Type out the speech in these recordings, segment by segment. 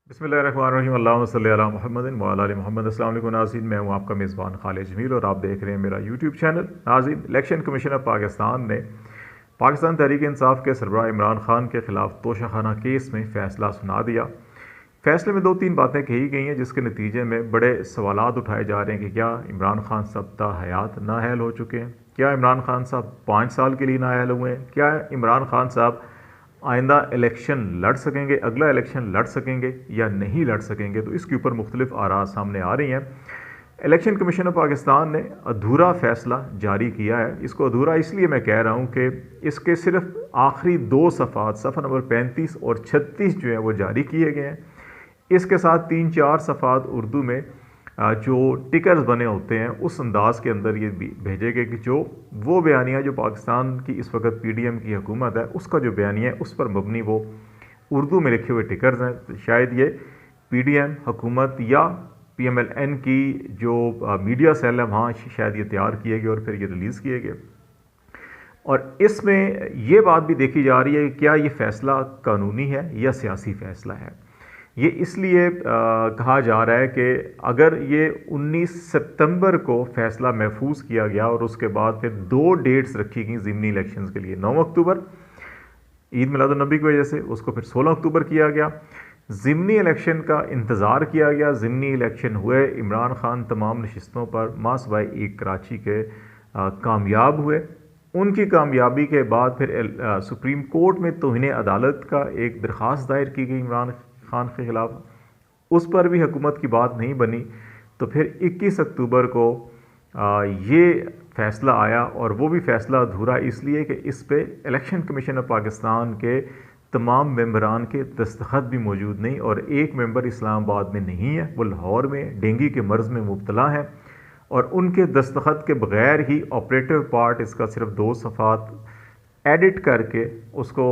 बिस्मिल्लाहिर्रहमानिर्रहीम अल्लाहुम्मा सल्लि अला मुहम्मदिन व अला आलि मुहम्मद। अस्सलाम वालेकुम नाज़रीन, मैं हूं आपका मेज़बान खालिद जमील और आप देख रहे हैं मेरा यूट्यूब चैनल। नाज़रीन, इलेक्शन कमीशन ऑफ पाकिस्तान ने पाकिस्तान तहरीक इंसाफ के सरबराह इमरान खान के ख़िलाफ़ तोशाखाना केस में फ़ैसला सुना दिया। फ़ैसले में दो तीन बातें कही गई हैं जिसके नतीजे में बड़े सवालात उठाए जा रहे हैं कि क्या इमरान खान साहब ताहयात नाअहल हो चुके हैं, क्या इमरान खान साहब 5 साल के लिए नाअहल हुए हैं, क्या इमरान खान साहब आइंदा इलेक्शन लड़ सकेंगे, अगला इलेक्शन लड़ सकेंगे या नहीं लड़ सकेंगे। तो इसके ऊपर मुख्तलिफ आरा सामने आ रही हैं। इलेक्शन कमीशन ऑफ पाकिस्तान ने अधूरा फ़ैसला जारी किया है। इसको अधूरा इसलिए मैं कह रहा हूँ कि इसके सिर्फ आखिरी दो सफ़ात, सफ़ा नंबर 35 और 36 जो है वो जारी किए गए हैं। इसके साथ 3-4 सफ़ात उर्दू में जो टिकर्स बने होते हैं उस अंदाज़ के अंदर ये भेजे गए कि जो वो बयानिया जो पाकिस्तान की इस वक्त PDM की हुकूमत है उसका जो बयानिया है उस पर मबनी वो उर्दू में लिखे हुए टिकर्स हैं। तो शायद ये PDM हुकूमत या PMLN की जो मीडिया सेल है वहाँ शायद ये तैयार किए गए और फिर ये रिलीज़ किए गए। और इसमें ये बात भी देखी जा रही है कि क्या ये फ़ैसला कानूनी है या सियासी फ़ैसला है। ये इसलिए कहा जा रहा है कि अगर ये 19 सितंबर को फ़ैसला महफूज किया गया और उसके बाद फिर 2 डेट्स रखी गई ज़िमनी इलेक्शंस के लिए, 9 अक्टूबर ईद मिलादुन्नबी की वजह से, उसको फिर 16 अक्टूबर किया गया। ज़िमनी इलेक्शन का इंतज़ार किया गया, ज़िमनी इलेक्शन हुए, इमरान खान तमाम नशिस्तों पर मासवाई एक कराची के कामयाब हुए। उनकी कामयाबी के बाद फिर सुप्रीम कोर्ट में तौहीन अदालत का एक दरख्वास्त दायर की गई इमरान खान के ख़िलाफ़, उस पर भी हुकूमत की बात नहीं बनी। तो फिर 21 अक्टूबर को ये फ़ैसला आया और वो भी फ़ैसला अधूरा इसलिए कि इस पे इलेक्शन कमीशन ऑफ पाकिस्तान के तमाम मेंबरान के दस्तखत भी मौजूद नहीं और एक मेंबर इस्लामाबाद में नहीं है, वो लाहौर में डेंगू के मर्ज़ में मुब्तला है और उनके दस्तखत के बग़ैर ही ऑपरेटिव पार्ट इसका सिर्फ 2 सफ़ात एडिट करके उसको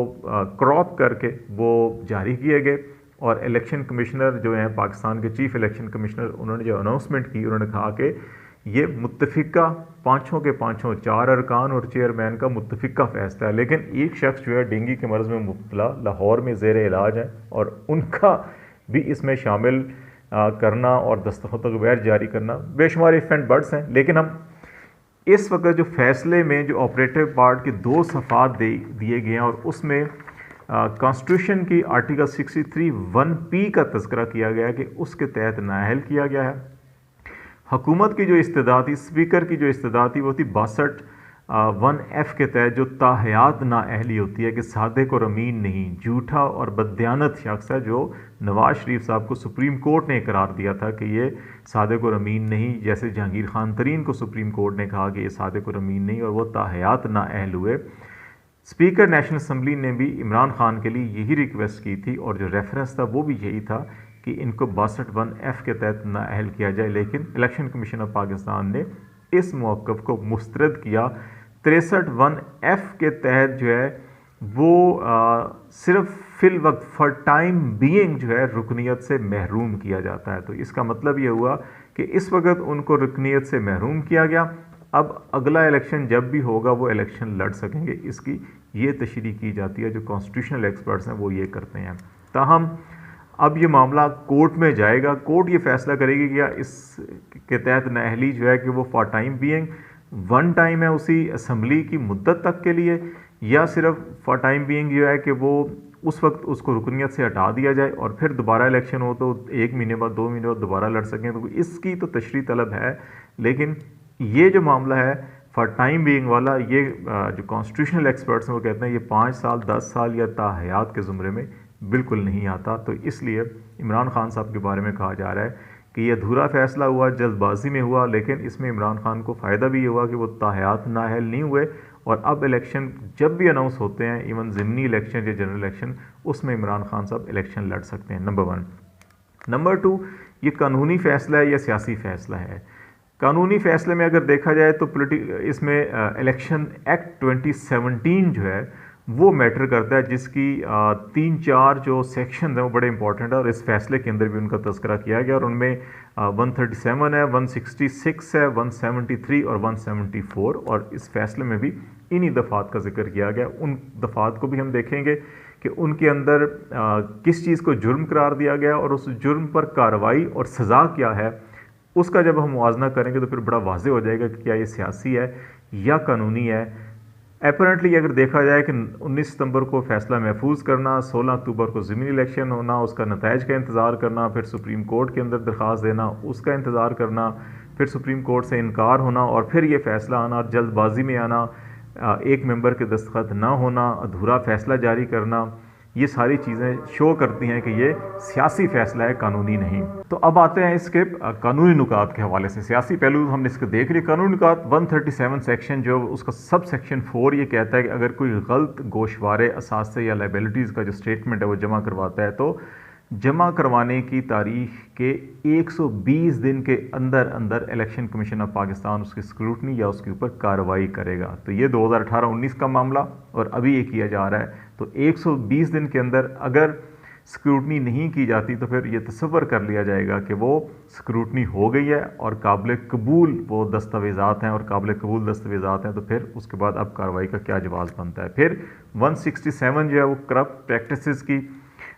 क्रॉप करके वो जारी किए गए। और इलेक्शन कमिश्नर जो हैं पाकिस्तान के चीफ इलेक्शन कमिश्नर, उन्होंने जो अनाउंसमेंट की, उन्होंने कहा कि ये मुत्तफ़िका पाँचों के पाँचों 4 अरकान और चेयरमैन का मुत्तफ़िका फ़ैसला है, लेकिन एक शख्स जो है डेंगू के मर्ज़ में मुब्तला लाहौर में ज़ेर इलाज है और उनका भी इसमें शामिल करना और दस्तखतों के बगैर जारी करना बेशुमार इफ़ एंड बट्स हैं। लेकिन हम इस वक्त जो फ़ैसले में जो ऑपरेटिव पार्ट के 2 सफ़ात दिए गए हैं और उसमें कॉन्स्टिट्यूशन की आर्टिकल 63(1)P का तज़किरा किया गया है कि उसके तहत नाअहल किया गया है। हुकूमत की जो इस्तिदाद थी, स्पीकर की जो इस्तिदाद थी वो थी 62(1)F के तहत जो ताहयात नाअहली होती है कि सादिक और अमीन नहीं, झूठा और बददियानत शख्स है, जो नवाज शरीफ साहब को सुप्रीम कोर्ट ने करार दिया था कि ये सादिक और अमीन नहीं, जैसे जहांगीर खान तरीन को सुप्रीम कोर्ट ने कहा कि ये सादिक और अमीन नहीं और वो ताहयात नाअहल हुए। स्पीकर नेशनल असम्बली ने भी इमरान खान के लिए यही रिक्वेस्ट की थी और जो रेफरेंस था वो भी यही था कि इनको 62(1)F के तहत नाअहल किया जाए, लेकिन इलेक्शन कमीशन ऑफ पाकिस्तान ने इस मौक़िफ़ को मुस्तरद किया। 63(1)F के तहत जो है वो सिर्फ फिल वक्त फॉर टाइम बीइंग जो है रुकनीत से महरूम किया जाता है। तो इसका मतलब ये हुआ कि इस वक्त उनको रुकनीत से महरूम किया गया। अब अगला इलेक्शन जब भी होगा वो इलेक्शन लड़ सकेंगे, इसकी ये तशरीह की जाती है। जो कॉन्स्टिट्यूशनल एक्सपर्ट्स हैं वो ये करते हैं। ताहम अब ये मामला कोर्ट में जाएगा, कोर्ट ये फैसला करेगी कि या इसके तहत नाअहली जो है कि वो for time being one time है उसी असम्बली की मुद्दत तक के लिए, या सिर्फ फॉर टाइम बीइंग जो है कि वो उस वक्त उसको रुकनीत से हटा दिया जाए और फिर दोबारा इलेक्शन हो तो 1 महीने बाद 2 महीने बाद दोबारा लड़ सकें। तो इसकी तो तशरीह तलब है, लेकिन ये जो मामला है फॉर टाइम बीइंग वाला, ये जो कॉन्स्टिट्यूशनल एक्सपर्ट्स हैं वो कहते हैं ये 5 साल 10 साल या ताहयात के ज़ुमरे में बिल्कुल नहीं आता। तो इसलिए इमरान खान साहब के बारे में कहा जा रहा है कि ये अधूरा फ़ैसला हुआ, जल्दबाजी में हुआ, लेकिन इसमें इमरान खान को फ़ायदा भी ये हुआ कि वो ताहयात नाअहल नहीं हुए और अब इलेक्शन जब भी अनाउंस होते हैं, इवन ज़िमनी इलेक्शन या जनरल इलेक्शन, उसमें इमरान खान साहब इलेक्शन लड़ सकते हैं। नंबर 1। नंबर 2, ये कानूनी फ़ैसला है या सियासी फ़ैसला है। कानूनी फ़ैसले में अगर देखा जाए तो इसमें इलेक्शन एक्ट 2017 जो है वो मैटर करता है, जिसकी 3-4 जो सेक्शन हैं वो बड़े इंपॉर्टेंट है और इस फैसले के अंदर भी उनका तज़किरा किया गया और उनमें 137 है, 166 है, 173 और 174 और इस फैसले में भी इन्हीं दफ़ात का जिक्र किया गया। उन दफ़ात को भी हम देखेंगे कि उनके अंदर किस चीज़ को जुर्म करार दिया गया और उस जुर्म पर कार्रवाई और सज़ा क्या है, उसका जब हम मुआवजा करेंगे तो फिर बड़ा वाज़ेह हो जाएगा कि क्या ये सियासी है या कानूनी है। अपरेंटली अगर देखा जाए कि 19 सितंबर को फैसला महफूज करना, 16 अक्टूबर को ज़मीनी इलेक्शन होना, उसका नताइज का इंतज़ार करना, फिर सुप्रीम कोर्ट के अंदर दरख्वास्त देना, उसका इंतज़ार करना, फिर सुप्रीम कोर्ट से इनकार होना और फिर ये फ़ैसला आना, जल्दबाजी में आना, एक मेंबर के दस्तखत ना होना, अधूरा फ़ैसला जारी करना, ये सारी चीज़ें शो करती हैं कि ये सियासी फ़ैसला है, कानूनी नहीं। तो अब आते हैं इसके कानूनी नुकात के हवाले से। सियासी पहलू हमने इसको देख लिया। कानूनी नुकात 137 सेक्शन जो उसका सब सेक्शन 4 ये कहता है कि अगर कोई गलत गोशवारे असासे या लाइबिलिटीज़ का जो स्टेटमेंट है वो जमा करवाता है तो जमा करवाने की तारीख के 120 दिन के अंदर अंदर इलेक्शन कमीशन ऑफ पाकिस्तान उसकी स्क्रूटनी या उसके ऊपर कार्रवाई करेगा। तो ये 2018-19 का मामला और अभी ये किया जा रहा है। तो 120 दिन के अंदर अगर स्क्रूटनी नहीं की जाती तो फिर ये तसव्वुर कर लिया जाएगा कि वो स्क्रूटनी हो गई है और काबिल कबूल वो दस्तावेज़ात हैं और काबिल कबूल दस्तावेज़ात हैं, तो फिर उसके बाद अब कार्रवाई का क्या जवाब बनता है। फिर 167 जो है वो करप्ट प्रैक्टिसेस की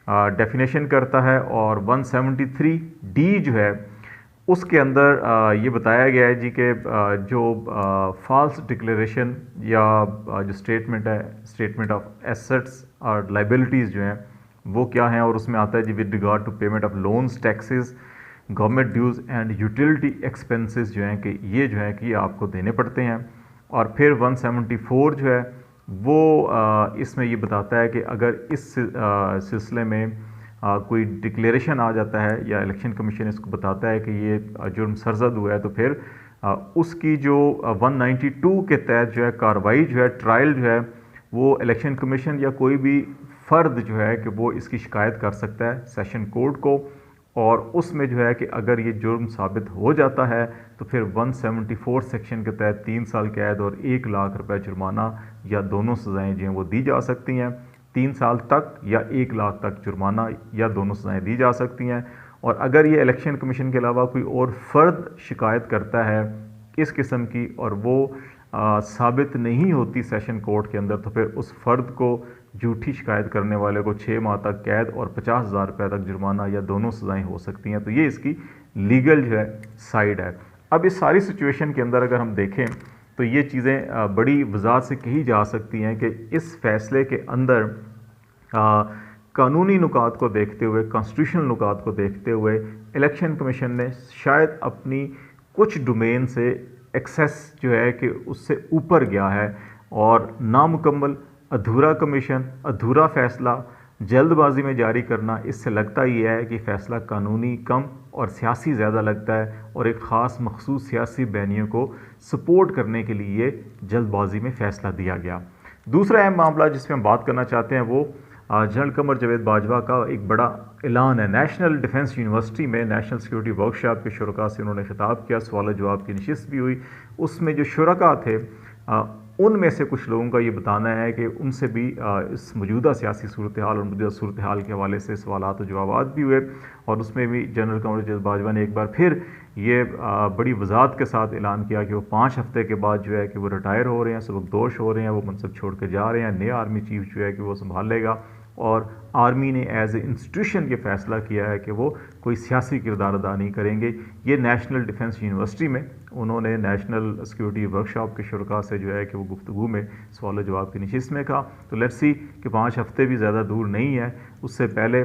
डेफिनेशन करता है और 173 डी जो है उसके अंदर ये बताया गया है जी कि जो फॉल्स डिक्लेरेशन या जो स्टेटमेंट है, स्टेटमेंट ऑफ एसेट्स और लाइबिलिटीज़ जो हैं वो क्या हैं, और उसमें आता है जी with regard to payment of loans, taxes, government dues and utility expenses जो हैं कि ये जो है कि आपको देने पड़ते हैं। और फिर 174 जो है वो इसमें ये बताता है कि अगर इस सिलसिले में कोई डिक्लेरेशन आ जाता है या इलेक्शन कमीशन इसको बताता है कि ये जुर्म सरजद हुआ है तो फिर उसकी जो 192 के तहत जो है कार्रवाई जो है, ट्रायल जो है वो इलेक्शन कमीशन या कोई भी फ़र्द जो है कि वो इसकी शिकायत कर सकता है सेशन कोर्ट को, और उसमें जो है कि अगर ये जुर्म साबित हो जाता है तो फिर 174 सेक्शन के तहत 3 साल कैद और 1 लाख रुपए जुर्माना या दोनों सज़ाएँ जो हैं वो दी जा सकती हैं। 3 साल तक या 1 लाख तक जुर्माना या दोनों सज़ाएँ दी जा सकती हैं। और अगर ये इलेक्शन कमीशन के अलावा कोई और फ़र्द शिकायत करता है इस किस्म की और वो साबित नहीं होती सेशन कोर्ट के अंदर, तो फिर उस फ़र्द को, झूठी शिकायत करने वाले को 6 माह तक कैद और 50,000 रुपये तक जुर्माना या दोनों सज़ाएँ हो सकती हैं। तो ये इसकी लीगल जो है साइड है। अब इस सारी सिचुएशन के अंदर अगर हम देखें तो ये चीज़ें बड़ी वज़ाहत से कही जा सकती हैं कि इस फैसले के अंदर कानूनी नुकात को देखते हुए, कॉन्स्टिट्यूशनल नुकात को देखते हुए इलेक्शन कमीशन ने शायद अपनी कुछ डोमेन से एक्सेस जो है कि उससे ऊपर गया है और नामुकम्मल, अधूरा कमीशन, अधूरा फ़ैसला जल्दबाजी में जारी करना, इससे लगता ही है कि फ़ैसला कानूनी कम और सियासी ज़्यादा लगता है और एक ख़ास मखसूस सियासी बहनियों को सपोर्ट करने के लिए जल्दबाजी में फ़ैसला दिया गया। दूसरा अहम मामला जिस पर हम बात करना चाहते हैं वो जनरल कमर जावेद बाजवा का एक बड़ा ऐलान है। नेशनल डिफेंस यूनिवर्सिटी में नेशनल सिक्योरिटी वर्कशॉप के शुरका से उन्होंने खिताब किया, सवाल जवाब की नशिस्त भी हुई। उसमें जो शुरका थे उनमें से कुछ लोगों का ये बताना है कि उनसे भी इस मौजूदा सियासी सूरत हाल और मौजूदा सूरत हाल के हवाले से सवालात और जवाबात भी हुए और उसमें भी जनरल कमर जावेद बाजवा ने एक बार फिर ये बड़ी वजाहत के साथ ऐलान किया कि वो 5 हफ्ते के बाद जो है कि वो रिटायर हो रहे हैं, सबकदोश हो रहे हैं, वो मनसब छोड़ कर जा रहे हैं, नया आर्मी चीफ जो है कि वो संभालेगा। और आर्मी ने एज ए इंस्टीट्यूशन ये फ़ैसला किया है कि वो कोई सियासी किरदार अदा नहीं करेंगे। ये नेशनल डिफेंस यूनिवर्सिटी में उन्होंने नेशनल सिक्योरिटी वर्कशॉप के शुरका से जो है कि वो गुफ्तगू में सवाल जवाब की नशिस्त में कहा। तो लेट्स सी कि 5 हफ्ते भी ज़्यादा दूर नहीं है। उससे पहले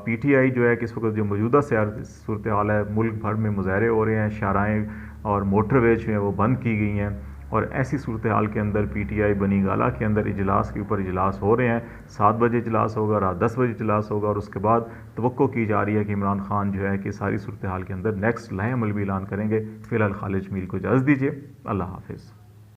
PTI जो है कि इस वक्त जो मौजूदा सूरत हाल है, मुल्क भर में मुजाहरे हो रहे हैं, शाहराएँ और मोटरवेज जो हैं वो बंद की गई हैं और ऐसी सूरत हाल के अंदर PTI बनी गाला के अंदर इजलास के ऊपर इजलास हो रहे हैं। 7 बजे इजलास होगा, रात 10 बजे इजलास होगा और उसके बाद तवक्को की जा रही है कि इमरान खान जो है कि सारी सूरत हाल के अंदर नेक्स्ट लाए अमल भी ऐलान करेंगे। फ़िलहाल खालिद जमील को इजाज़त दीजिए। अल्लाह हाफिज़।